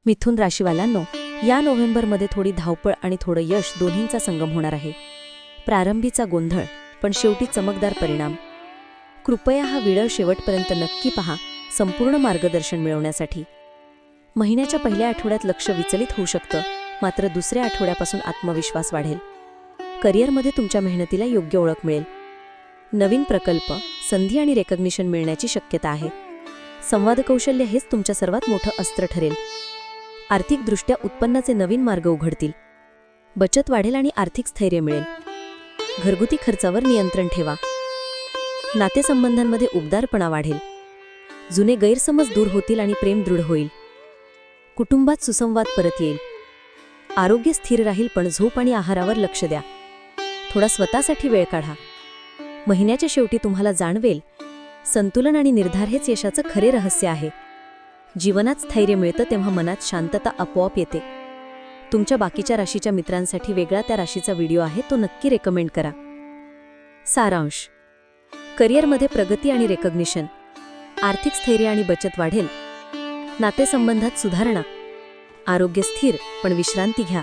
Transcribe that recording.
मिथुन राशीवाल्यांनो, या नोव्हेंबरमध्ये थोडी धावपळ आणि थोडं यश दोन्हींचा संगम होणार आहे. प्रारंभीचा गोंधळ पण शेवटी चमकदार परिणाम. कृपया हा व्हिडिओ शेवटपर्यंत नक्की पहा संपूर्ण मार्गदर्शन मिळवण्यासाठी. महिन्याच्या पहिल्या आठवड्यात लक्ष विचलित होऊ शकतं, मात्र दुसऱ्या आठवड्यापासून आत्मविश्वास वाढेल. करिअरमध्ये तुमच्या मेहनतीला योग्य ओळख मिळेल. नवीन प्रकल्प, संधी आणि रेकग्निशन मिळण्याची शक्यता आहे. संवाद कौशल्य हेच तुमच्या सर्वात मोठं अस्त्र ठरेल. आर्थिकदृष्ट्या उत्पन्नाचे नवीन मार्ग उघडतील. बचत वाढेल आणि आर्थिक स्थैर्य मिळेल. घरगुती खर्चावर नियंत्रण ठेवा. नातेसंबंधांमध्ये उबदारपणा वाढेल. जुने गैरसमज दूर होतील आणि प्रेम दृढ होईल. कुटुंबात सुसंवाद परत येईल. आरोग्य स्थिर राहील, पण झोप आणि आहारावर लक्ष द्या. थोडा स्वतःसाठी वेळ काढा. महिन्याच्या शेवटी तुम्हाला जाणवेल, संतुलन आणि निर्धार हेच यशाचं खरे रहस्य आहे. जीवनात स्थैर्य मिळतं तेव्हा मनात शांतता आपोआप येते. तुमच्या बाकीच्या राशीच्या मित्रांसाठी वेगळा त्या राशीचा व्हिडिओ आहे, तो नक्की रेकमेंड करा. सारांश: करिअरमध्ये प्रगती आणि रेकग्निशन. आर्थिक स्थैर्य आणि बचत वाढेल. नातेसंबंधात सुधारणा. आरोग्य स्थिर, पण विश्रांती घ्या.